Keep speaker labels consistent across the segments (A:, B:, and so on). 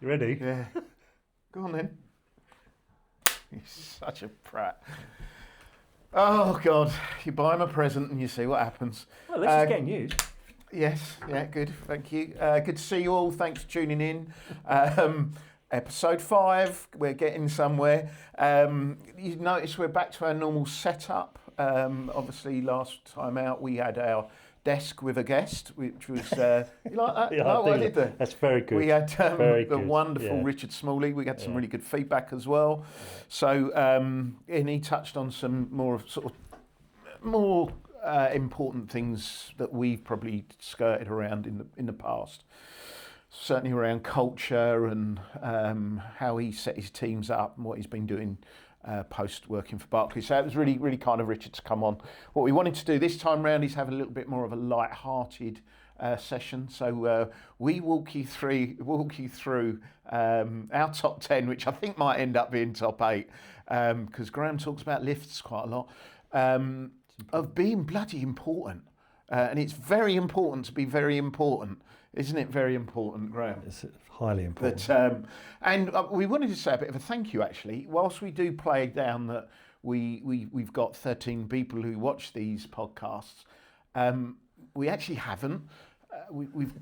A: You ready?
B: Yeah. Go on then. You're such a prat. Oh, God. You buy him a present and you see what happens.
A: Well, this is getting used.
B: Yes, yeah, good. Thank you. Good to see you all. Thanks for tuning in. Episode 5, we're getting somewhere. You notice we're back to our normal setup. Obviously, last time out we had our desk with a guest, which was you like that?
A: Yeah,
B: what I did there?
A: That's very good.
B: We had
A: Very
B: the
A: good.
B: wonderful Richard Smalley. We had some really good feedback as well. So, and he touched on some more important things that we've probably skirted around in the past. Certainly around culture and how he set his teams up and what he's been doing post working for Barclays. So it was really, really kind of Richard to come on. What we wanted to do this time round is have a little bit more of a light-hearted session. So we walk you through our top 10, which I think might end up being top 8, because Graham talks about lifts quite a lot, of being bloody important. And it's very important to be very important. Isn't it very important, Graham?
A: It's highly important.
B: But, and we wanted to say a bit of a thank you, actually. Whilst we do play down that we've got 13 people who watch these podcasts, we actually haven't. We've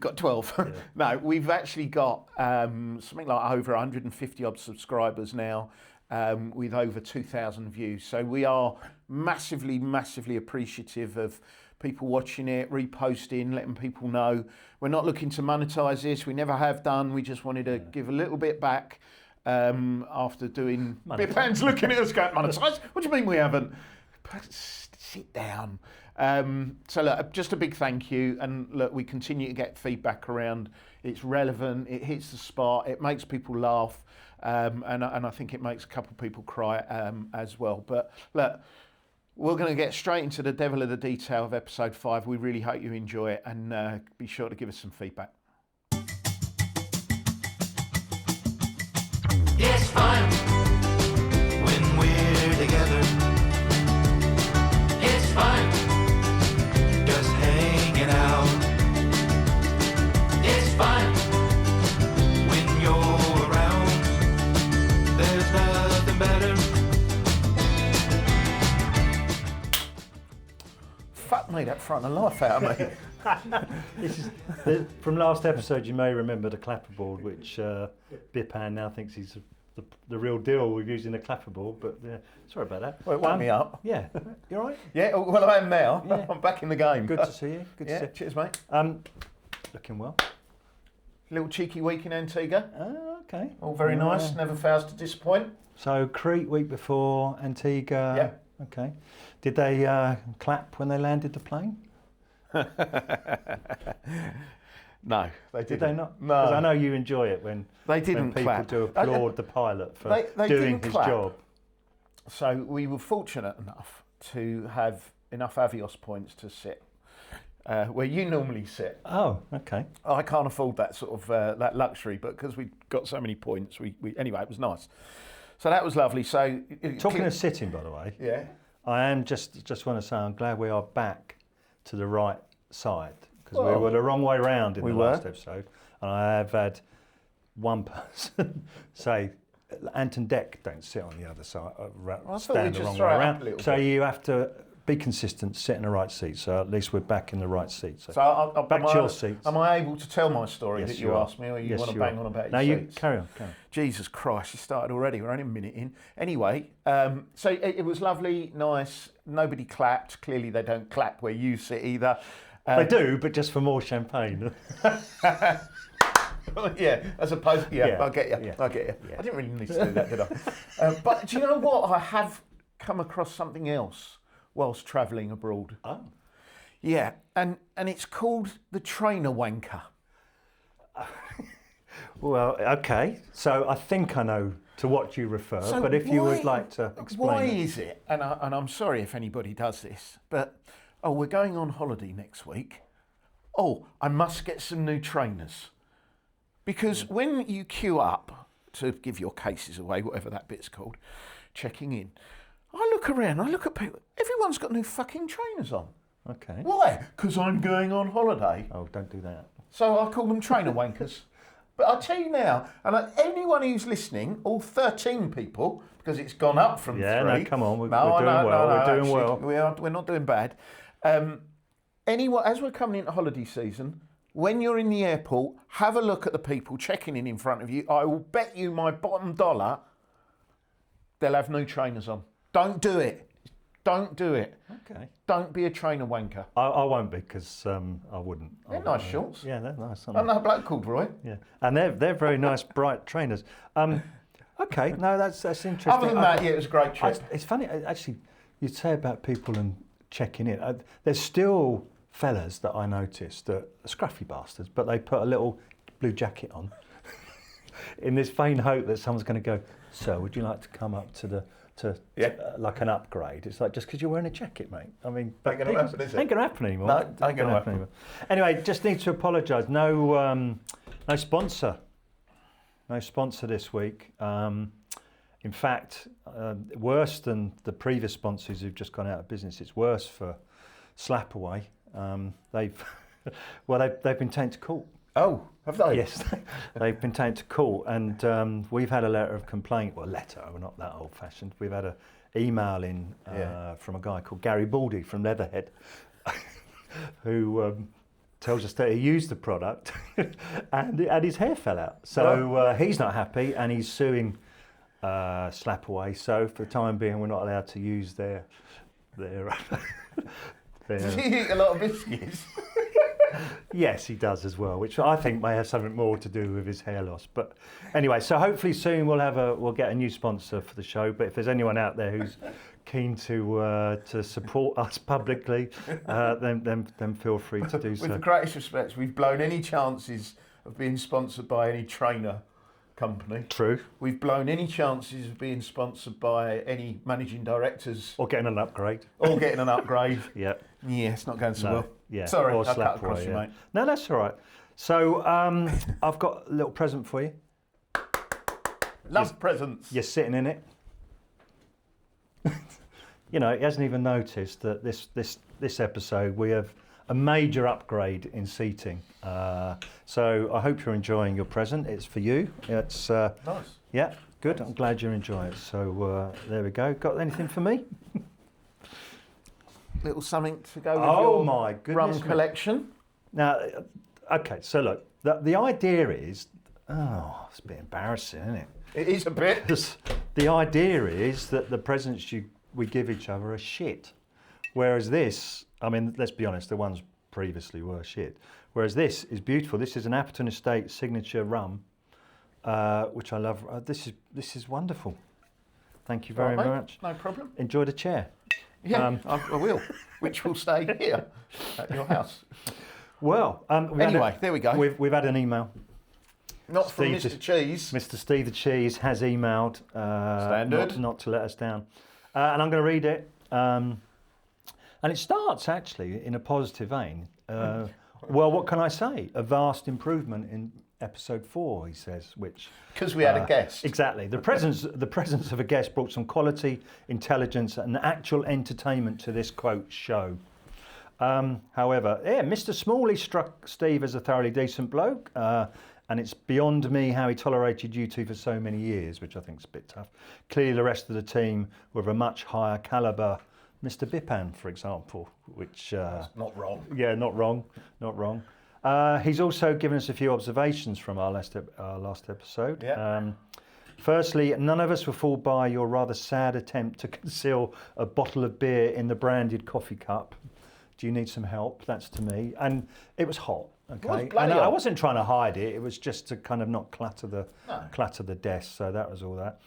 B: got 12. Yeah. No, we've actually got something like over 150 odd subscribers now, with over 2,000 views. So we are massively, massively appreciative of people watching it, reposting, letting people know. We're not looking to monetize this. We never have done. We just wanted to give a little bit back after doing... Bippan's looking at us going, monetize? What do you mean we haven't? Sit down. So look, just a big thank you. And look, we continue to get feedback around. It's relevant. It hits the spot. It makes people laugh. And I think it makes a couple of people cry as well. But look, we're going to get straight into the devil of the detail of episode 5. We really hope you enjoy it, and be sure to give us some feedback.
C: It's fun when we're together. It's fun just hanging out. It's fun when you're around. There's nothing better.
B: Fuck me, that frightened the life out of me.
A: This is from last episode. You may remember the clapperboard, which Bippan now thinks he's the real deal with using the clapperboard. But sorry about that.
B: Well, it woke me up.
A: Yeah, you all right?
B: Yeah, well, I am now.
A: Yeah.
B: I'm back in the game.
A: Good to see you. Good to see you.
B: Cheers, mate.
A: Looking well.
B: Little cheeky week in Antigua.
A: Okay.
B: All very nice. Never fails to disappoint.
A: So Crete week before, Antigua.
B: Yeah.
A: Okay. Did they clap when they landed the plane?
B: No, they didn't.
A: Did they not?
B: No.
A: Because I know you enjoy it when
B: they didn't
A: people
B: clap.
A: do applaud the pilot for
B: they
A: doing
B: didn't
A: his
B: clap.
A: job.
B: So we were fortunate enough to have enough Avios points to sit where you normally sit.
A: Oh, okay.
B: I can't afford that sort of that luxury, but because we got so many points, we anyway, it was nice. So that was lovely. So
A: Talking of sitting, by the way,
B: yeah,
A: I am just want to say I'm glad we are back to the right side, because we were the wrong way round in the last episode, and I have had one person say, Ant and Deck don't sit on the other side, stand the wrong way around. So you have to be consistent, sit in the right seat. So at least we're back in the right seat. So
B: I'll
A: back to your seats.
B: Am I able to tell my story
A: Yes,
B: that you asked me, or you want to bang on about your seats?
A: No, you carry on.
B: Jesus Christ, you started already. We're only a minute in. Anyway, so it was lovely, nice. Nobody clapped. Clearly, they don't clap where you sit either.
A: They do, but just for more champagne.
B: Yeah, as opposed to, I get you. Yeah. I get you. Yeah. I didn't really need to do that, did I? But do you know what? I have come across something else whilst travelling abroad.
A: Oh.
B: Yeah, and it's called the trainer wanker.
A: Well, okay. So I think I know to what you refer, but if you would like to explain
B: why is it, and I'm sorry if anybody does this, but, we're going on holiday next week. I must get some new trainers. Because when you queue up to give your cases away, whatever that bit's called, checking in, I look around, I look at people, everyone's got new fucking trainers on.
A: Okay.
B: Why? Because I'm going on holiday.
A: Oh, don't do that.
B: So I call them trainer wankers. But I'll tell you now, and anyone who's listening, all 13 people, because it's gone up from 3.
A: No, come on, we're doing well. We're doing well.
B: We're not doing bad. Anyone, as we're coming into holiday season, when you're in the airport, have a look at the people checking in front of you. I will bet you my bottom dollar they'll have new trainers on. Don't do it. Don't do it.
A: Okay.
B: Don't be a trainer wanker.
A: I won't be, because I wouldn't.
B: They're nice shorts.
A: Yeah, they're nice.
B: I know a bloke called Roy.
A: Yeah, and they're very nice, bright trainers. Okay, no, that's interesting.
B: Other than that, yeah, it was a great trip.
A: It's funny, actually, you say about people and checking in. There's still fellas that I noticed that are scruffy bastards, but they put a little blue jacket on in this vain hope that someone's going to go, "So, would you like to come up to like an upgrade?" It's like, just because you're wearing a jacket, mate. I mean,
B: ain't going to happen, is it?
A: Ain't going to happen anymore.
B: No, ain't going to happen
A: anymore. Anyway, just need to apologise. No sponsor. No sponsor this week. In fact, worse than the previous sponsors who've just gone out of business. It's worse for Slapaway. They've been taken to court.
B: Oh, have they?
A: Yes, they've been taken to court, and we've had a letter of complaint. Well, we're not that old-fashioned. We've had an email in from a guy called Gary Baldi from Leatherhead, who tells us that he used the product and his hair fell out. So he's not happy, and he's suing Slapaway. So for the time being, we're not allowed to use their
B: Does he eat a lot of biscuits?
A: Yes, he does as well, which I think may have something more to do with his hair loss. But anyway, so hopefully soon we'll get a new sponsor for the show. But if there's anyone out there who's keen to support us publicly, then feel free to do so.
B: With the greatest respect, we've blown any chances of being sponsored by any trainer company.
A: True.
B: We've blown any chances of being sponsored by any managing directors.
A: Or getting an upgrade.
B: Yeah. Yeah, it's not going so well.
A: Yeah.
B: Sorry,
A: or
B: I cut across you, mate.
A: No, that's all right. So I've got a little present for you.
B: Love presents.
A: You're sitting in it. You know, he hasn't even noticed that this episode we have a major upgrade in seating. So I hope you're enjoying your present. It's for you. It's
B: nice.
A: Yeah, good. I'm glad you're enjoying it. So there we go. Got anything for me?
B: Little something to go with your
A: my goodness,
B: rum collection.
A: Now, okay, so look, the idea is, it's a bit embarrassing, isn't it?
B: It is a bit.
A: The idea is that the presents we give each other are shit. Whereas this, I mean, let's be honest, the ones previously were shit. Whereas this is beautiful. This is an Appleton Estate signature rum, which I love. This is wonderful. Thank you very much.
B: No problem.
A: Enjoy the chair.
B: Yeah, I will, which will stay here at your house.
A: Well,
B: anyway, there we go.
A: We've had an email.
B: Not from Mr. Cheese.
A: Mr. Steve the Cheese has emailed.
B: Standard.
A: Not to let us down. And I'm going to read it. And it starts actually in a positive vein. Well, what can I say? A vast improvement in episode 4, he says, which...
B: Because we had a guest.
A: Exactly. The presence of a guest brought some quality, intelligence and actual entertainment to this, quote, show. However, Mr. Smalley struck Steve as a thoroughly decent bloke, and it's beyond me how he tolerated you two for so many years, which I think is a bit tough. Clearly the rest of the team were of a much higher calibre. Mr. Bipan, for example, which...
B: That's not wrong.
A: Yeah, not wrong. He's also given us a few observations from our last episode.
B: Yeah.
A: Firstly, none of us were fooled by your rather sad attempt to conceal a bottle of beer in the branded coffee cup. Do you need some help? That's to me. And it was hot. Okay. And I wasn't trying to hide it. It was just to kind of not clatter the desk. So that was all that.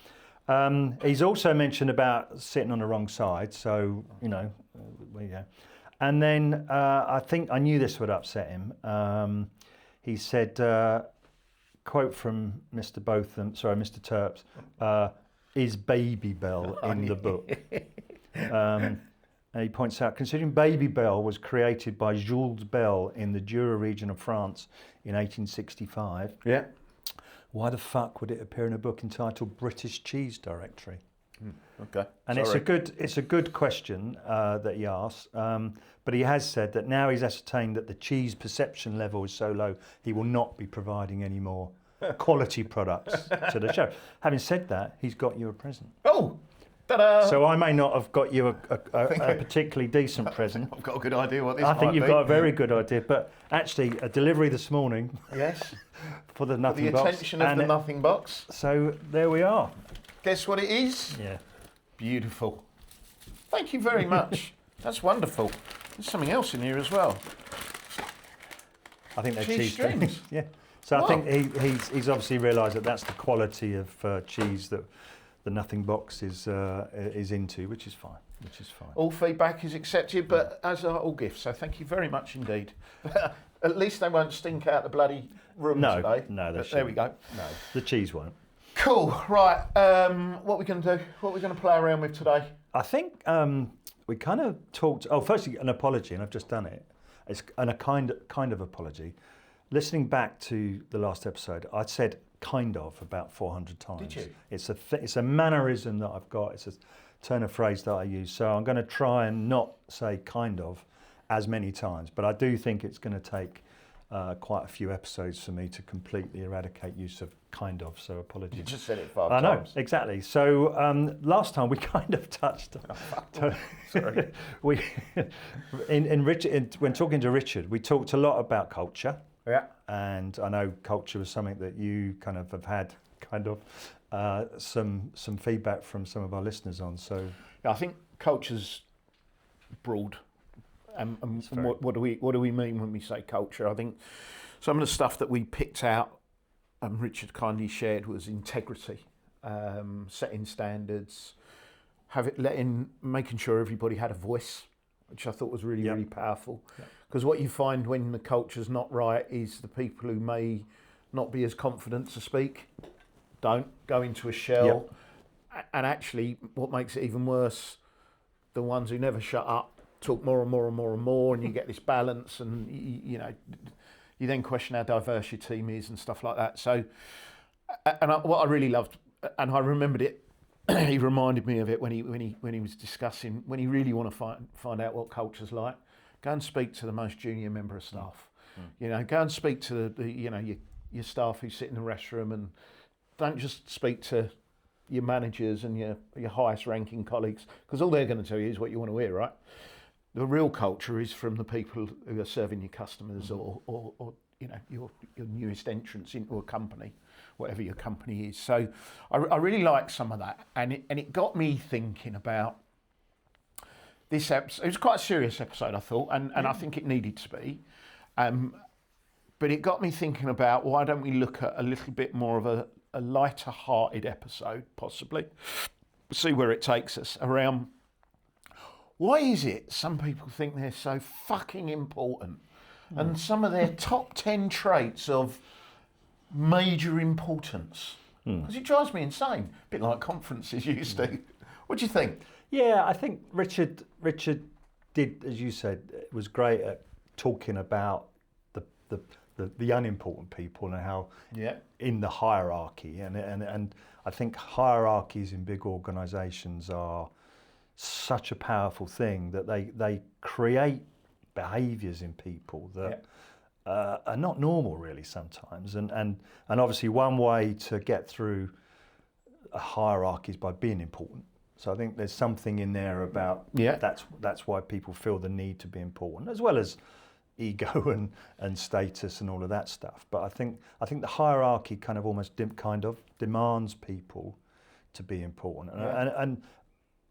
A: He's also mentioned about sitting on the wrong side. So, you know, And then I think I knew this would upset him. He said, quote from Mr. Terps, is Baby Bell in the book? And he points out, considering Baby Bell was created by Jules Bell in the Jura region of France in 1865, why the fuck would it appear in a book entitled British Cheese Directory?
B: Okay.
A: And it's a good question that he asks, but he has said that now he's ascertained that the cheese perception level is so low, he will not be providing any more quality products to the show. Having said that, he's got you a present.
B: Oh, ta-da!
A: So I may not have got you a particularly decent present.
B: I've got a good idea what this
A: I
B: might
A: think you've
B: be.
A: got a very good idea, but actually a delivery this morning
B: Yes,
A: for the
B: for
A: Nothing
B: the
A: Box.
B: attention of the Nothing Box.
A: So there we are.
B: Guess what it is?
A: Yeah.
B: Beautiful. Thank you very much. That's wonderful. There's something else in here as well.
A: I think they're
B: Cheese
A: cheese
B: strings.
A: Yeah. So
B: Wow.
A: I think he's obviously realised that that's the quality of cheese that the Nothing Box is into, which is fine.
B: All feedback is accepted, but as are all gifts. So thank you very much indeed. At least they won't stink out the bloody room today.
A: No, they
B: But there we go.
A: No, the cheese won't.
B: Cool. Right. What are we going to do? What are we going to play around with today?
A: I think we kind of talked. Oh, firstly, an apology, and I've just done it. It's a kind of apology. Listening back to the last episode, I said kind of about 400 times.
B: Did you?
A: It's a mannerism that I've got. It's a turn of phrase that I use. So I'm going to try and not say kind of as many times, but I do think it's going to take quite a few episodes for me to completely eradicate use of kind of. So apologies.
B: You just said it 5
A: I know,
B: times.
A: exactly. So last time we kind of touched.
B: Sorry.
A: we when talking to Richard, we talked a lot about culture.
B: Yeah.
A: And I know culture was something that you kind of have had some feedback from some of our listeners on. So
B: I think culture's broad. And what do we mean when we say culture? I think some of the stuff that we picked out and Richard kindly shared was integrity, setting standards, making sure everybody had a voice, which I thought was really, really powerful. Because what you find when the culture's not right is the people who may not be as confident to speak don't go into a shell. And actually, what makes it even worse, the ones who never shut up talk more and more and more and more, and you get this balance, and you you then question how diverse your team is and stuff like that. So, what I really loved, and I remembered it, he reminded me of it when he was discussing, when you really want to find out what culture's like, go and speak to the most junior member of staff. Go and speak to your staff who sit in the restroom, and don't just speak to your managers and your highest ranking colleagues, because all they're going to tell you is what you want to hear, right? The real culture is from the people who are serving your customers, or your newest entrance into a company, whatever your company is. So I really like some of that, and it got me thinking about this episode. It was quite a serious episode, I thought, and I think it needed to be. But it got me thinking about, why don't we look at a little bit more of a lighter-hearted episode, possibly, see where it takes us, around why is it some people think they're so fucking important, and some of their top 10 traits of major importance. Because it drives me insane, a bit like conferences used to. What do you think?
A: yeah, I think Richard did, as you said, was great at talking about the unimportant people and how in the hierarchy, and I think hierarchies in big organisations are such a powerful thing, that they create behaviours in people that are not normal really sometimes, and obviously one way to get through a hierarchy is by being important. So I think there's something in there about that's why people feel the need to be important, as well as ego and status and all of that stuff. But I think the hierarchy kind of almost demands people to be important,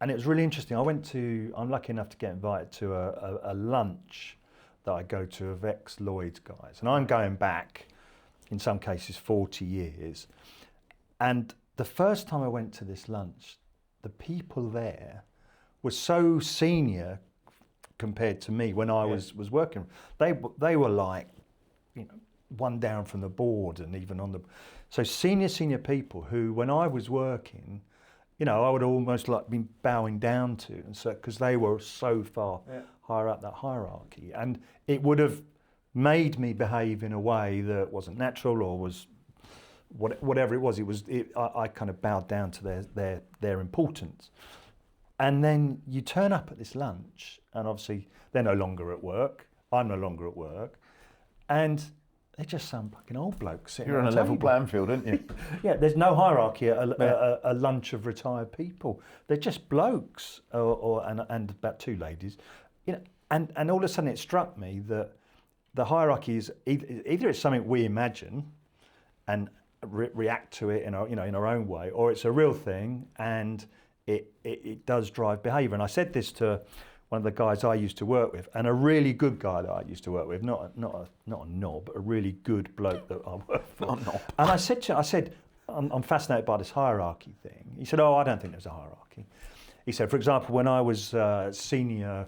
A: and it was really interesting. I'm lucky enough to get invited to a lunch that I go to of ex-Lloyd's guys, and I'm going back in some cases 40 years. And the first time I went to this lunch, the people there were so senior compared to me when I was working. They were like, one down from the board, and even on the, so senior people who, when I was working, I would almost like be bowing down to, and so because they were so far higher up that hierarchy, and it would have made me behave in a way that wasn't natural, or was whatever it was. I kind of bowed down to their importance. And then you turn up at this lunch, and obviously they're no longer at work. I'm no longer at work, and they're just some fucking old blokes sitting
B: You're on a level
A: table.
B: playing field, aren't you?
A: Yeah, there's no hierarchy at a lunch of retired people. They're just blokes, and about two ladies, you know. And all of a sudden, it struck me that the hierarchy is either it's something we imagine and react to it in our own way, or it's a real thing and it does drive behaviour. And I said this to one of the guys I used to work with, and a really good guy that I used to work with, not a knob, but a really good bloke that I worked for.
B: Not a knob.
A: And I said, I'm fascinated by this hierarchy thing. He said, oh, I don't think there's a hierarchy. He said, for example, when I was senior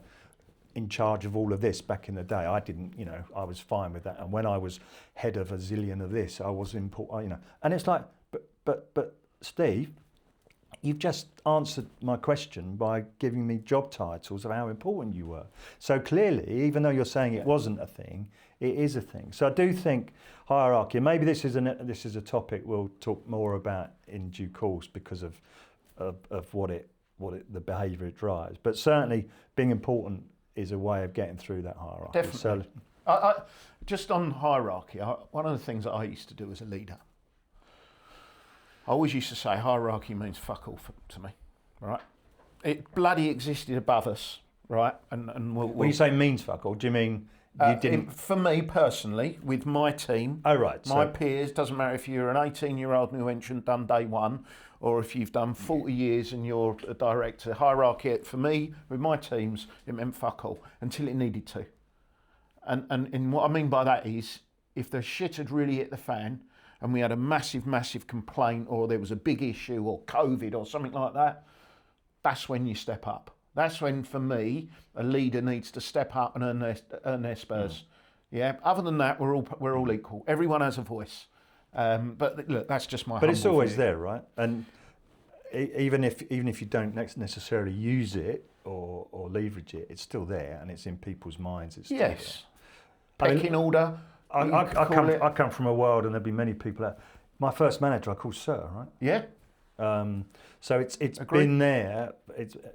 A: in charge of all of this back in the day, I was fine with that. And when I was head of a zillion of this, I was important, And it's like, but Steve, you've just answered my question by giving me job titles of how important you were. So clearly, even though you're saying it wasn't a thing, it is a thing. So I do think hierarchy, maybe this is a topic we'll talk more about in due course because of the behaviour it drives. But certainly being important is a way of getting through that hierarchy.
B: Definitely.
A: So,
B: Just on hierarchy, one of the things that I used to do as a leader, I always used to say hierarchy means fuck all to me, right? It bloody existed above us, right? And
A: when you say means fuck all, do you mean you didn't?
B: For me personally, with my team,
A: Oh right,
B: my peers, doesn't matter if you're an 18-year-old new entrant done day one, or if you've done 40 years and you're a director. Hierarchy, for me, with my teams, it meant fuck all until it needed to. And what I mean by that is, if the shit had really hit the fan, and we had a massive complaint, or there was a big issue, or COVID, or something like that, that's when you step up. That's when, for me, a leader needs to step up and earn their spurs. Yeah. Other than that, we're all equal. Everyone has a voice. But look, that's just my.
A: But it's
B: humble
A: always
B: view.
A: there, right? And even if you don't necessarily use it or leverage it, it's still there, and it's in people's minds. It's still
B: Yes.
A: there.
B: Pecking order.
A: I come from a world, and there'll be many people out. My first manager I called Sir, right?
B: Yeah.
A: So it's been there.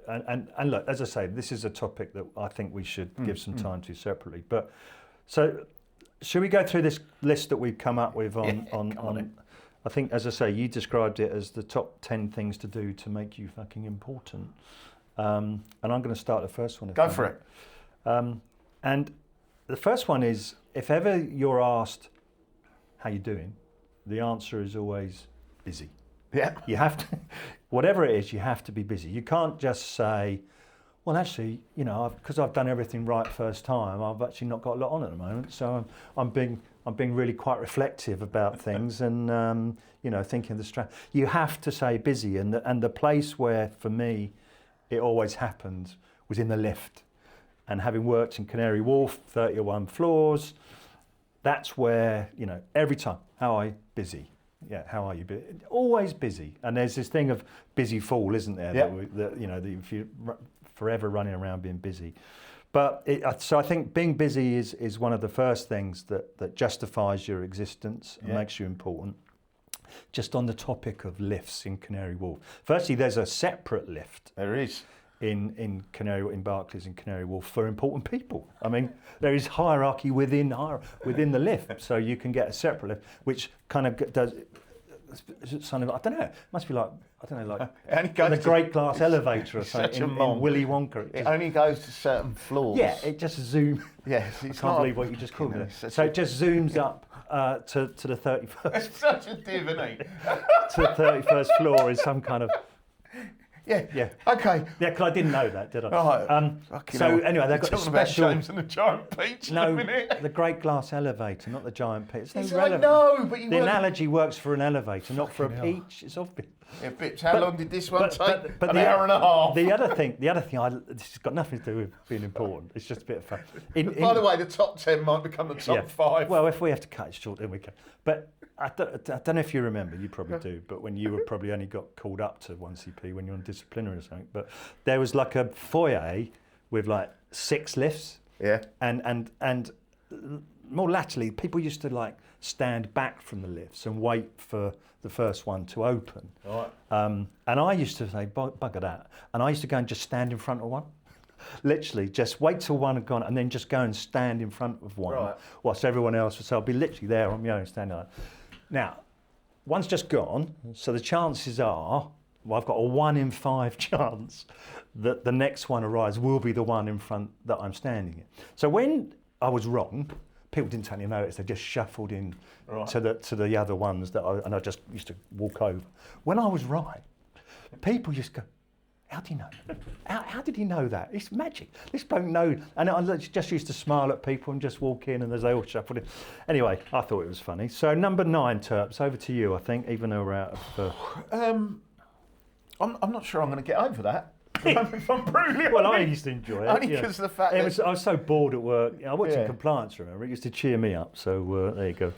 A: And look, as I say, this is a topic that I think we should give some time to separately. But so, should we go through this list that we've come up with on I think, as I say, you described it as the top 10 things to do to make you fucking important. And I'm going to start the first one.
B: Go for it.
A: And the first one is, if ever you're asked how you doing, the answer is always busy.
B: Yeah.
A: You have to, whatever it is, you have to be busy. You can't just say, well, actually, because I've done everything right first time, I've actually not got a lot on at the moment. So I'm being really quite reflective about things and thinking of the strategy. You have to say busy, and the place where for me it always happened was in the lift. And having worked in Canary Wharf, 31 floors, that's where every time, how are you? Busy. Yeah, how are you? Always busy. And there's this thing of busy fool, isn't there?
B: Yep.
A: That if you're forever running around being busy. But so I think being busy is one of the first things that justifies your existence and makes you important. Just on the topic of lifts in Canary Wharf. Firstly, there's a separate lift.
B: There is.
A: In Barclays in Canary Wharf for important people. I mean, there is hierarchy within the lift, so you can get a separate lift, which kind of does something. I don't know. It must be like the Great Glass Elevator or something in Willy Wonka.
B: It only goes to certain floors.
A: Yeah, it just zooms.
B: Yes,
A: I can't believe what you just called it. So it just zooms up to the 31st.
B: It's such a div, isn't it?
A: To the 31st floor is some kind of.
B: Yeah. Okay.
A: Yeah, because I didn't know that, did I?
B: Right.
A: So anyway, they've got a special.
B: James and the Giant Peach.
A: No, the Great Glass Elevator, not the Giant Peach. It's
B: I know, but
A: the analogy works for an elevator, not for a peach. It's obvious.
B: Yeah, Bips, how long did this one take? An
A: the
B: hour and a half.
A: The other thing, this has got nothing to do with being important. It's just a bit of fun.
B: By the way, the top 10 might become the top 5.
A: Well, if we have to cut it short, then we can. But I don't know if you remember, you probably do, but when you were probably only got called up to 1CP when you're on disciplinary or something, but there was like a foyer with like 6 lifts.
B: Yeah.
A: And more latterly, people used to like stand back from the lifts and wait for the first one to open.
B: Right.
A: And I used to say, bugger that. And I used to go and just stand in front of one. literally just wait till one had gone and then just go and stand in front of one
B: Right.
A: whilst everyone else was. So I'll be literally there on my own, standing like that. Now, one's just gone, so the chances are, well, I've got a 1 in 5 chance that the next one arrives will be the one in front that I'm standing in. So when I was wrong, people didn't take any notice. They just shuffled in to the other ones and I just used to walk over. When I was right, people just go, "How do you know? How did he know that? It's magic. This bloke knows." And I just used to smile at people and just walk in, and as they all shuffled in. Anyway, I thought it was funny. So number 9, Terps, over to you. I think, even though we're out of.
B: I'm not sure I'm going to get over that. If I'm brutally
A: Well, I
B: honest.
A: used to enjoy it.
B: Only because of the fact that
A: I was so bored at work. I worked in
B: Yeah.
A: compliance. Remember, it used to cheer me up. So there you go.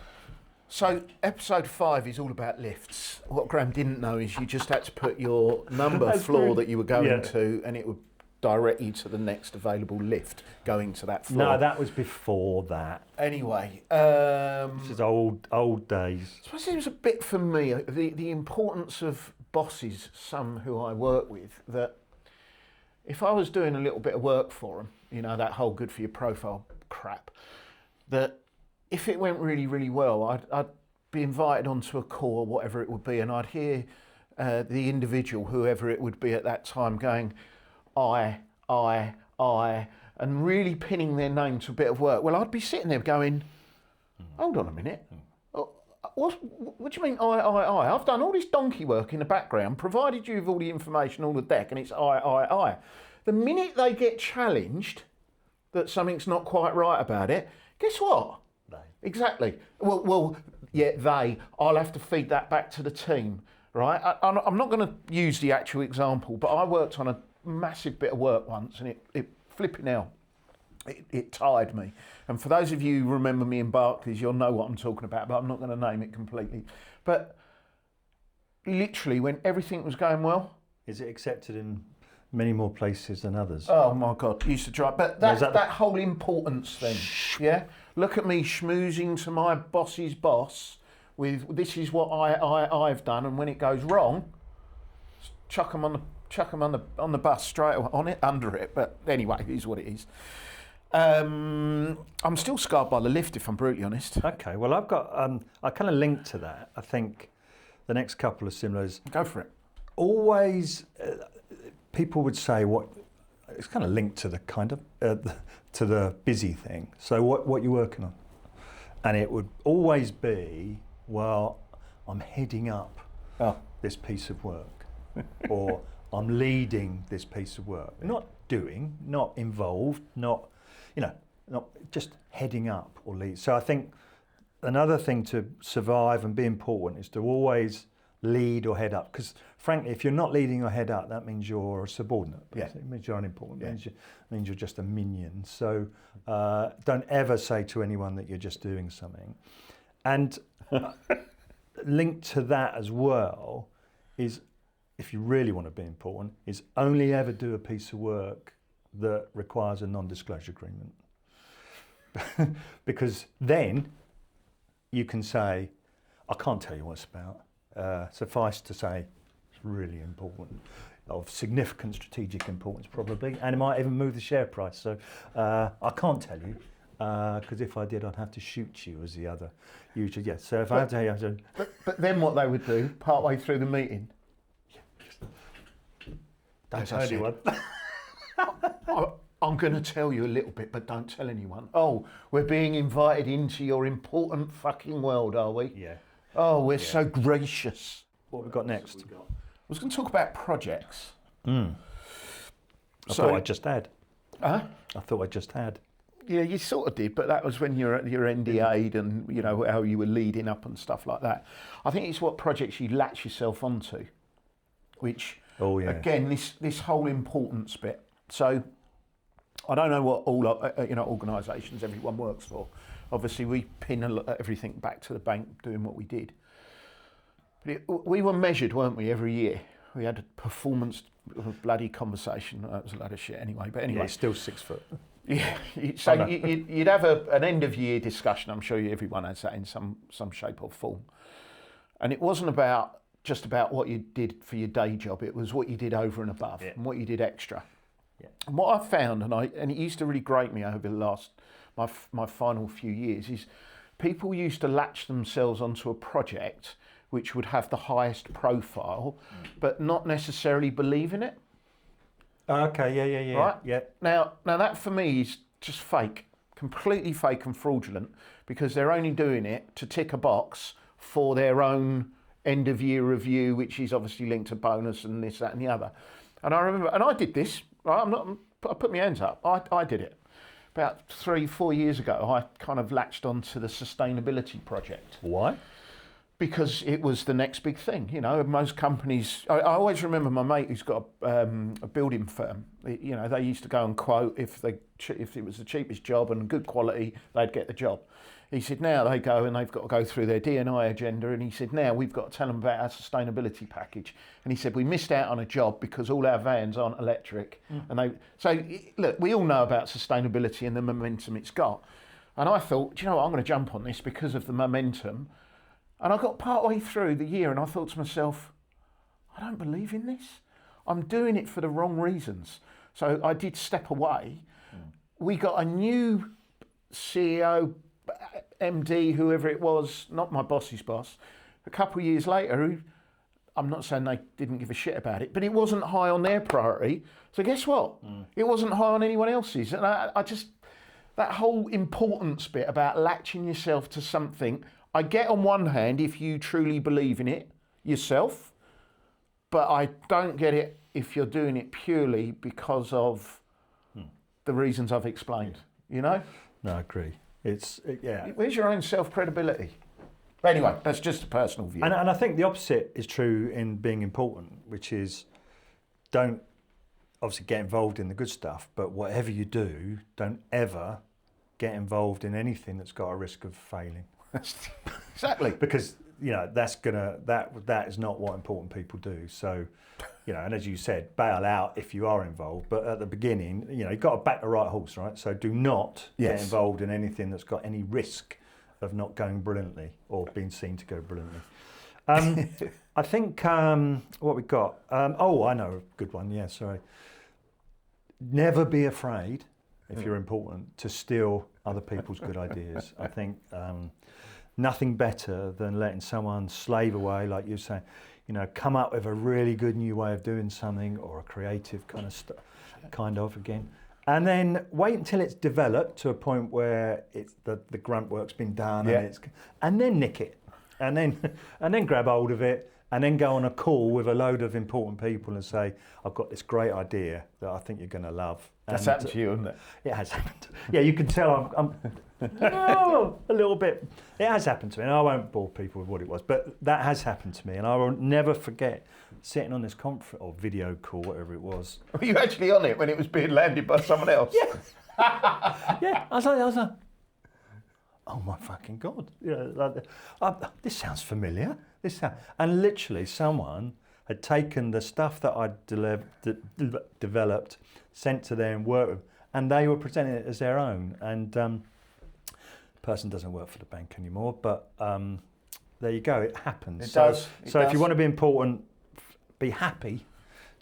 B: So episode 5 is all about lifts. What Graham didn't know is you just had to put your number floor that you were going to, and it would direct you to the next available lift going to that floor.
A: No, that was before that.
B: Anyway,
A: This is old days.
B: I suppose it was a bit for me, the importance of bosses, some who I work with, that if I was doing a little bit of work for them, you know, that whole good for your profile crap, that if it went really, really well, I'd be invited onto a call or whatever it would be, and I'd hear the individual, whoever it would be at that time, going, I, and really pinning their name to a bit of work. Well, I'd be sitting there going, hold on a minute. What do you mean I? I've done all this donkey work in the background, provided you with all the information on the deck, and it's I. The minute they get challenged that something's not quite right about it, guess what?
A: They.
B: Exactly. Well, yeah, they. I'll have to feed that back to the team, right? I'm not going to use the actual example, but I worked on a massive bit of work once, and it flipping out. It tired me. And for those of you who remember me in Barclays, you'll know what I'm talking about, but I'm not going to name it completely. But literally, when everything was going well.
A: Is it accepted in many more places than others?
B: Oh my God, used to drive. But that whole importance thing, yeah? Look at me schmoozing to my boss's boss with this is what I've done, and when it goes wrong, chuck them on the bus straight away, on it, under it. But anyway, it is what it is. I'm still scarred by the lift, if I'm brutally honest.
A: Okay, well, I've got, I kind of linked to that. I think the next couple of similars.
B: Go for it.
A: Always, people would say it's kind of linked to the kind of, to the busy thing. So what you're working on? And it would always be, well, I'm heading up this piece of work, or I'm leading this piece of work. Not doing, not involved, not just heading up or lead. So I think another thing to survive and be important is to always lead or head up. Because frankly, if you're not leading or head up, that means you're a subordinate.
B: Yeah.
A: It means you're unimportant. It means you're just a minion. So don't ever say to anyone that you're just doing something. And linked to that as well is, if you really want to be important, is only ever do a piece of work that requires a non-disclosure agreement. Because then you can say, I can't tell you what it's about. Suffice to say, it's really important, of significant strategic importance probably, and it might even move the share price. So I can't tell you, because if I did, I'd have to shoot you as the other usually. Yes. So if I have to, I have to.
B: But then what they would do, partway through the meeting,
A: Don't tell anyone.
B: I'm going to tell you a little bit, but don't tell anyone. Oh, we're being invited into your important fucking world, are we?
A: Yeah.
B: Oh, we're so gracious.
A: What have we got next?
B: I was going to talk about projects.
A: I thought I just had.
B: Huh?
A: I thought I just had.
B: Yeah, you sort of did, but that was when you're NDA'd and, you know, how you were leading up and stuff like that. I think it's what projects you latch yourself onto, which, again, this whole importance bit. So I don't know what all organisations everyone works for. Obviously, we pin everything back to the bank doing what we did. But we were measured, weren't we, every year? We had a performance bloody conversation. That was a load of shit anyway. But anyway,
A: Yeah, he's still 6 foot.
B: yeah. So you'd have an end of year discussion. I'm sure everyone has that in some shape or form. And it wasn't just about what you did for your day job. It was what you did over and above and what you did extra.
A: Yeah.
B: And what I found, and it used to really grate me over the last my final few years, is people used to latch themselves onto a project which would have the highest profile, but not necessarily believe in it.
A: Okay, yeah.
B: Right?
A: Yeah.
B: Now that for me is just fake, completely fake and fraudulent, because they're only doing it to tick a box for their own end of year review, which is obviously linked to bonus and this, that, and the other. And I remember, and I did this. Right? I put my hands up. I did it about 3-4 years ago. I kind of latched onto the sustainability project.
A: Why?
B: Because it was the next big thing, you know. Most companies, I always remember my mate who's got a building firm. You know, they used to go and quote if it was the cheapest job and good quality, they'd get the job. He said now they go and they've got to go through their D&I agenda, and he said now we've got to tell them about our sustainability package. And he said we missed out on a job because all our vans aren't electric. So look, we all know about sustainability and the momentum it's got. And I thought, do you know what, I'm going to jump on this because of the momentum. And I got partway through the year and I thought to myself, I don't believe in this. I'm doing it for the wrong reasons. So I did step away. We got a new CEO, MD, whoever it was, not my boss's boss, a couple of years later, who, I'm not saying they didn't give a shit about it, but it wasn't high on their priority. So guess what? It wasn't high on anyone else's. And I just, that whole importance bit about latching yourself to something, I get on one hand if you truly believe in it yourself, but I don't get it if you're doing it purely because of the reasons I've explained, you know?
A: No, I agree. Yeah.
B: Where's your own self-credibility? Anyway, that's just a personal view.
A: And I think the opposite is true in being important, which is don't obviously get involved in the good stuff, but whatever you do, don't ever get involved in anything that's got a risk of failing.
B: Exactly.
A: Because, you know, that is not what important people do. So, you know, and as you said, bail out if you are involved, but at the beginning, you know, you've got to back the right horse, right? So do not get involved in anything that's got any risk of not going brilliantly or being seen to go brilliantly. I think what we've got, I know a good one, yeah, sorry. Never be afraid, if you're important, to steal other people's good ideas. I think nothing better than letting someone slave away, like you say, you know, come up with a really good new way of doing something or a creative kind of again. And then wait until it's developed to a point where it's the grunt work's been done and then nick it. And then grab hold of it and then go on a call with a load of important people and say, I've got this great idea that I think you're going to love.
B: That's happened to you, hasn't it?
A: It has happened. Yeah, you can tell I'm a little bit. It has happened to me, and I won't bore people with what it was, but that has happened to me, and I will never forget sitting on this conference or video call, whatever it was.
B: Were you actually on it when it was being landed by someone else?
A: Yeah. Yeah, I was like, oh my fucking God. You know, this sounds familiar. And literally someone had taken the stuff that I'd developed, sent to them, worked with, and they were presenting it as their own. And the person doesn't work for the bank anymore, but there you go, it happens.
B: It does.
A: If you want to be important, be happy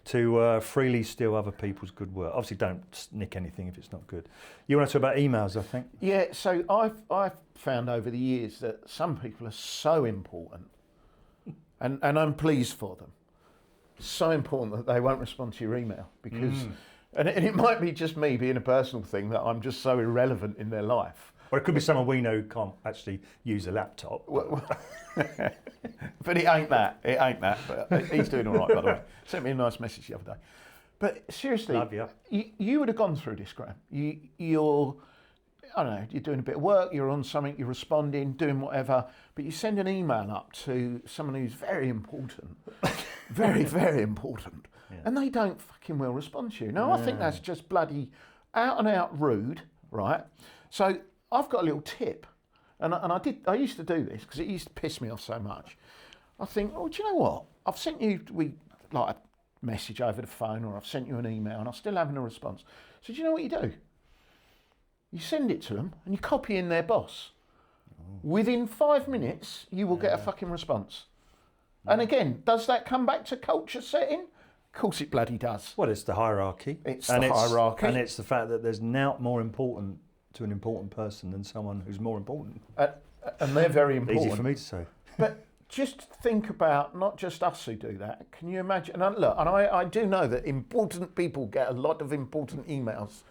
A: to freely steal other people's good work. Obviously, don't nick anything if it's not good. You want to talk about emails, I think?
B: Yeah, so I've found over the years that some people are so important, and I'm pleased for them. So important that they won't respond to your email because, and it might be just me being a personal thing that I'm just so irrelevant in their life.
A: Or it could be someone we know who can't actually use a laptop.
B: But it ain't that. But he's doing all right, by the way. Sent me a nice message the other day. But seriously,
A: Love you.
B: You would have gone through this, Graham. You're, I don't know, you're doing a bit of work, you're on something, you're responding, doing whatever, but you send an email up to someone who's very important, very, very important, and they don't fucking well respond to you. Now, I think that's just bloody out and out rude, right? So I've got a little tip, and I used to do this because it used to piss me off so much. I think, oh, do you know what? I've sent you like a message over the phone, or I've sent you an email, and I still haven't a response. So do you know what you do? You send it to them, and you copy in their boss. Within 5 minutes, you will get a fucking response. And again, does that come back to culture setting? Of course it bloody does.
A: Well, it's the hierarchy.
B: It's the hierarchy.
A: And it's the fact that there's now more important to an important person than someone who's more important.
B: And they're very important.
A: Easy for me to say.
B: But just think about not just us who do that. Can you imagine? And look, and I do know that important people get a lot of important emails.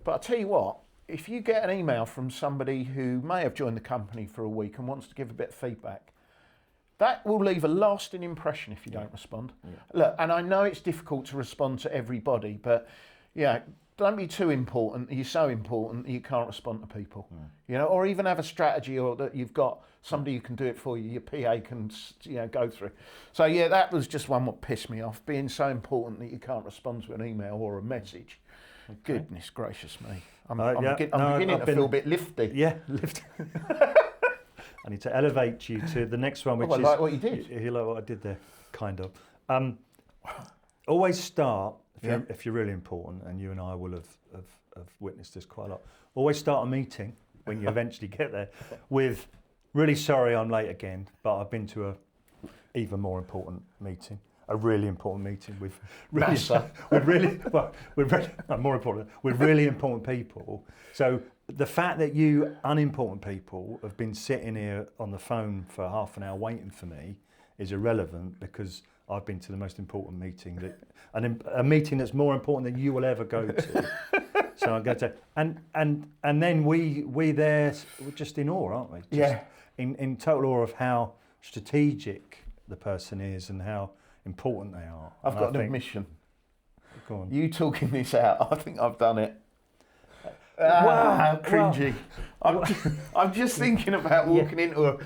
B: But I'll tell you what, if you get an email from somebody who may have joined the company for a week and wants to give a bit of feedback, that will leave a lasting impression if you don't respond. Yeah. Look, and I know it's difficult to respond to everybody, but yeah, don't be too important. You're so important that you can't respond to people. You know, or even have a strategy, or that you've got somebody who can do it for you. Your PA can, go through. So yeah, that was just one what pissed me off. Being so important that you can't respond to an email or a message. Okay. Goodness gracious me! I'm beginning to feel a bit lifty.
A: Yeah, lifty. I need to elevate you to the next one, which
B: I
A: is
B: like what you did.
A: You like what I did there, kind of. Always start. If you're really important, and you and I will have witnessed this quite a lot, always start a meeting when you eventually get there with, really sorry I'm late again, but I've been to a even more important meeting, a really important meeting with really important people. So the fact that you unimportant people have been sitting here on the phone for half an hour waiting for me is irrelevant, because I've been to the most important meeting, a meeting that's more important than you will ever go to. So I'm going to, and then we're just in awe, aren't we? Just in total awe of how strategic the person is and how important they are.
B: I've got an admission.
A: Go on.
B: You talking this out, I think I've done it. Wow, cringy. I'm just thinking about walking into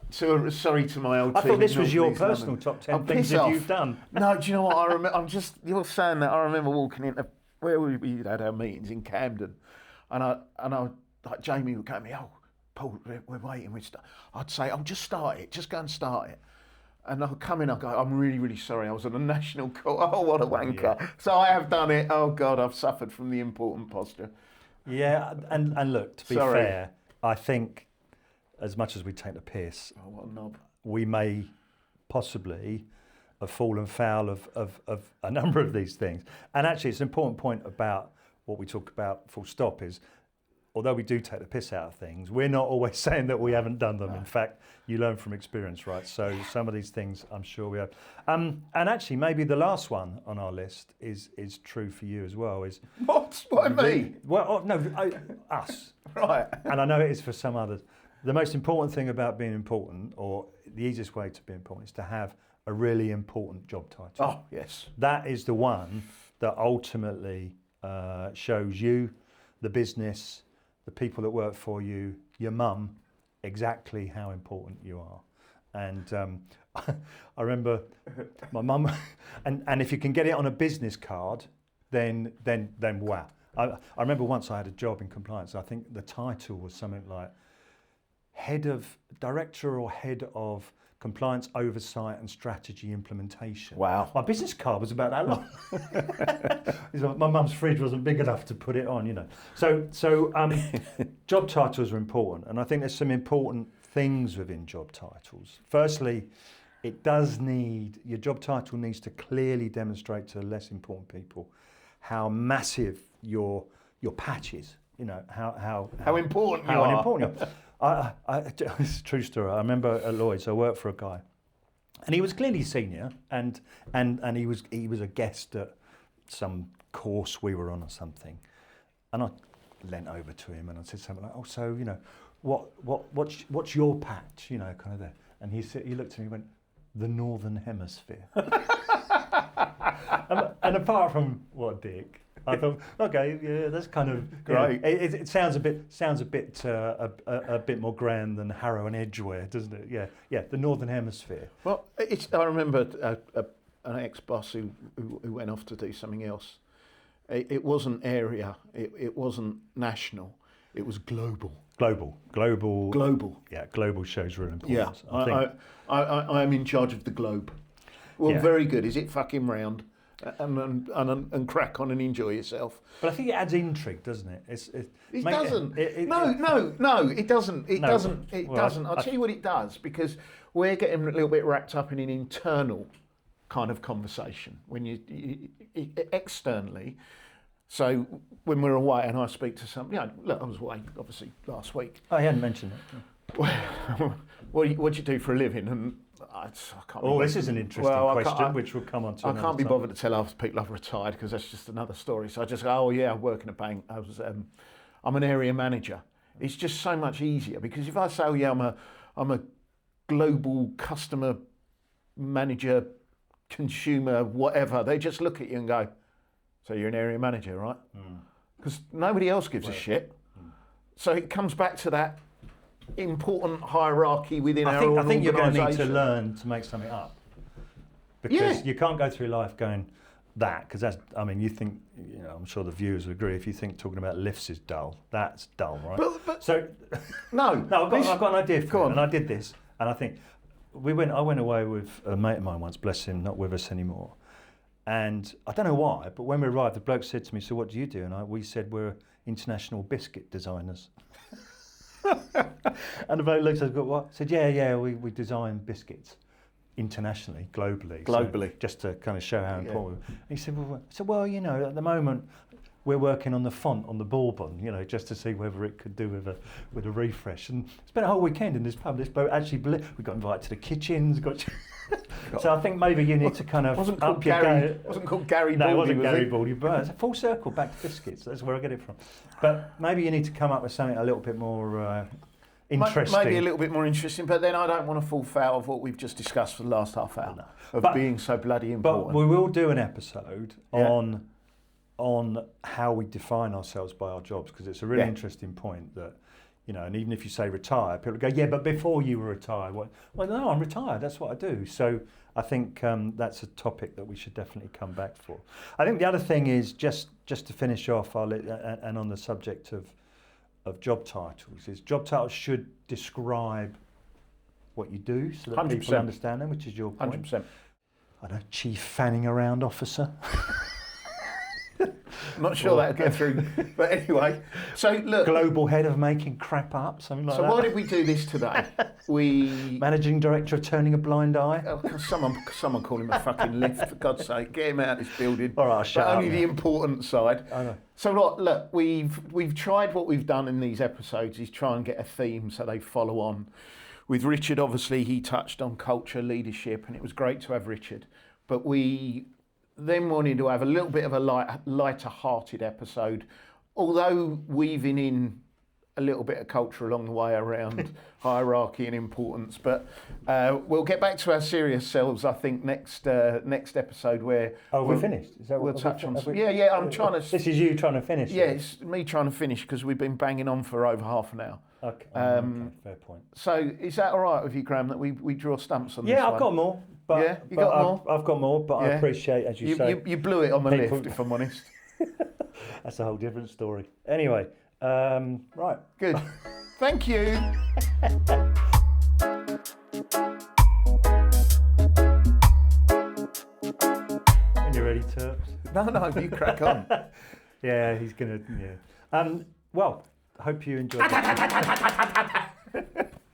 B: sorry to my old team.
A: I thought this was your personal top 10 things that you've done.
B: No, do you know what I remember? You're saying that. I remember walking into where we had our meetings in Camden, and I like Jamie would go to me, "Oh, Paul, we're waiting." I'd say, "Oh, just start it. Just go and start it." And I'll come in, I'll go, "I'm really, really sorry. I was on a national call." Oh, what a wanker. Yeah. So I have done it. Oh, God, I've suffered from the important posture.
A: Yeah, and look, to be fair, I think as much as we take the piss,
B: what a knob,
A: we may possibly have fallen foul of a number of these things. And actually, it's an important point about what we talk about, full stop, is although we do take the piss out of things, we're not always saying that we haven't done them. No. In fact, you learn from experience, right? So some of these things, I'm sure we have. And actually, maybe the last one on our list is true for you as well. Is
B: what me?
A: Well, no, us.
B: Right.
A: And I know it is for some others. The most important thing about being important, or the easiest way to be important, is to have a really important job title.
B: Oh, yes.
A: That is the one that ultimately shows you, the business, the people that work for you, your mum, exactly how important you are. And I remember my mum, and if you can get it on a business card, then wow. I remember once I had a job in compliance. I think the title was something like director or head of compliance oversight and strategy implementation.
B: Wow.
A: My business card was about that long. My mum's fridge wasn't big enough to put it on, you know. So job titles are important, and I think there's some important things within job titles. Firstly, your job title needs to clearly demonstrate to less important people how massive your patch is. You know, how
B: important you are.
A: How important you are. It's a true story. I remember at Lloyd's, I worked for a guy, and he was clearly senior, and he was a guest at some course we were on or something, and I leant over to him and I said something like, "Oh, so you know, what's your patch? You know, kind of there." And he looked at me and went, "The Northern Hemisphere." and apart from what dick. I thought, okay, yeah, that's kind of
B: great.
A: It sounds a bit more grand than Harrow and Edgware, doesn't it? Yeah, the Northern Hemisphere.
B: Well, I remember an ex-boss who went off to do something else. It wasn't area. It wasn't national. It was global.
A: Global. Yeah, global shows real importance.
B: Yeah, I am in charge of the globe. Well, yeah. Very good. Is it fucking round? And crack on and enjoy yourself.
A: But I think it adds intrigue, doesn't it?
B: It doesn't. No, it doesn't. It doesn't. I'll tell you what it does, because we're getting a little bit wrapped up in an internal kind of conversation when you externally. So when we're away and I speak to somebody, look, I was away obviously last week.
A: Oh, he hadn't mentioned it.
B: What do you do for a living? And I can't.
A: Oh, this is an interesting question, which we'll come on to.
B: I can't be bothered to tell other people I've retired because that's just another story. So I just go, oh yeah, I work in a bank. I'm an area manager. It's just so much easier because if I say, oh yeah, I'm a global customer manager, consumer, whatever, they just look at you and go, so you're an area manager, right? Because nobody else gives a shit. So it comes back to that important hierarchy within our organisation.
A: I think you're going to need to learn to make something up. Because you can't go through life going that, because that's, I mean, you think, I'm sure the viewers would agree, if you think talking about lifts is dull, that's dull, right?
B: But
A: so,
B: no,
A: I've got an idea for it, and I did this, and I think, I went away with a mate of mine once, bless him, not with us anymore. And I don't know why, but when we arrived, the bloke said to me, so what do you do? And we said, we're international biscuit designers. And the bloke looked at us, what? I said, yeah, we design biscuits internationally, globally. So just to kind of show how important. And he said, well, at the moment, we're working on the font on the Bourbon, just to see whether it could do with a refresh. And spent a whole weekend in this pub. This bloke actually, we got invited to the kitchens. So I think maybe you need to kind of
B: wasn't
A: up your game.
B: Wasn't called Gary Baldi.
A: No, it wasn't Gary Baldi, but it's a full circle back to biscuits. That's where I get it from. But maybe you need to come up with something a little bit more interesting.
B: Maybe a little bit more interesting, but then I don't want to fall foul of what we've just discussed for the last half hour of being so bloody important.
A: But we will do an episode on how we define ourselves by our jobs, because it's a really interesting point that, and even if you say retire, people go, yeah, but before you were retired. Well, no, I'm retired, that's what I do. So I think that's a topic that we should definitely come back for. I think the other thing is, just to finish off, and on the subject of job titles, is job titles should describe what you do so that
B: 100%.
A: people understand them, which is your point.
B: 100%.
A: I don't know, chief fanning around officer.
B: I'm not sure that'll get through, but anyway. So look,
A: global head of making crap up, something like that.
B: So why did we do this today?
A: Managing director of turning a blind eye.
B: Oh, someone call him a fucking lift, for God's sake. Get him out of this building.
A: All right, I'll shut up.
B: Only the important side.
A: I know.
B: So look, we've tried what we've done in these episodes is try and get a theme so they follow on. With Richard, obviously, he touched on culture, leadership, and it was great to have Richard. But we then wanted to have a little bit of a lighter-hearted episode, although weaving in a little bit of culture along the way around hierarchy and importance. But we'll get back to our serious selves, I think, next episode where...
A: Oh, we're finished? Is that
B: we'll
A: what
B: touch on... Yeah, I'm trying to...
A: This is you trying to finish?
B: Yeah, it's me trying to finish because we've been banging on for over half an hour.
A: Okay, okay, fair point.
B: So is that all right with you, Graham, that we draw stumps on this one?
A: Yeah, I've got more. But,
B: yeah, you got more?
A: I've got more, but I appreciate, as you say...
B: You blew it on the lift, if I'm honest.
A: That's a whole different story. Anyway, right.
B: Good. Thank you.
A: When you're ready, Terps.
B: No, you crack on.
A: Yeah, he's going to... Yeah. Well, I hope you enjoyed it.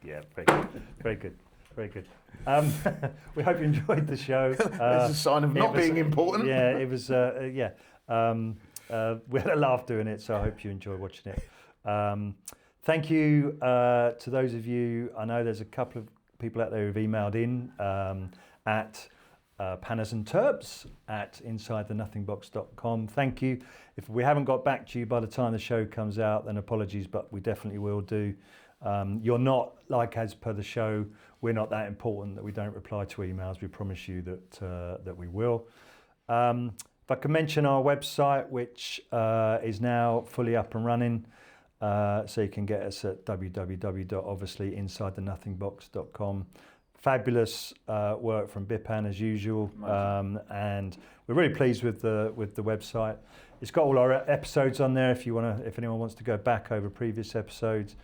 A: Yeah, very good. Very good. We hope you enjoyed the show.
B: It's a sign of not being important.
A: Yeah, it was. We had a laugh doing it, so I hope you enjoy watching it. Thank you to those of you. I know there's a couple of people out there who've emailed in at Panners and Terps at insidethenothingbox.com. Thank you. If we haven't got back to you by the time the show comes out, then apologies, but we definitely will do. You're not, like as per the show, we're not that important that we don't reply to emails. We promise you that we will. If I can mention our website, which is now fully up and running, so you can get us at www.obviouslyinsidethenothingbox.com. Fabulous work from Bipan as usual, and we're really pleased with the website. It's got all our episodes on there if anyone wants to go back over previous episodes.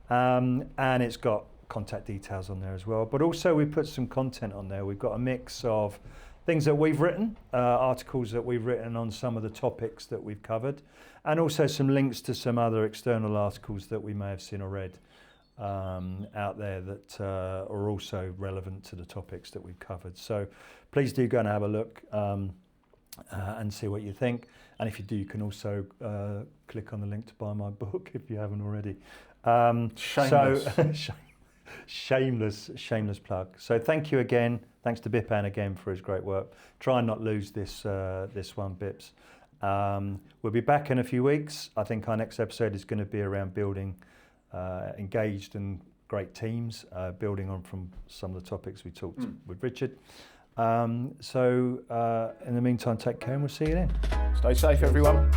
A: And it's got contact details on there as well. But also we put some content on there. We've got a mix of things that we've written, articles that we've written on some of the topics that we've covered, and also some links to some other external articles that we may have seen or read. out there that are also relevant to the topics that we've covered. So please do go and have a look and see what you think. And if you do, you can also click on the link to buy my book if you haven't already.
B: Shameless.
A: Shameless plug. So thank you again. Thanks to Bipan again for his great work. Try and not lose this one, Bips. We'll be back in a few weeks. I think our next episode is going to be around building engaged and great teams, building on from some of the topics we talked with Richard. So in the meantime, take care and we'll see you then.
B: Stay safe, everyone.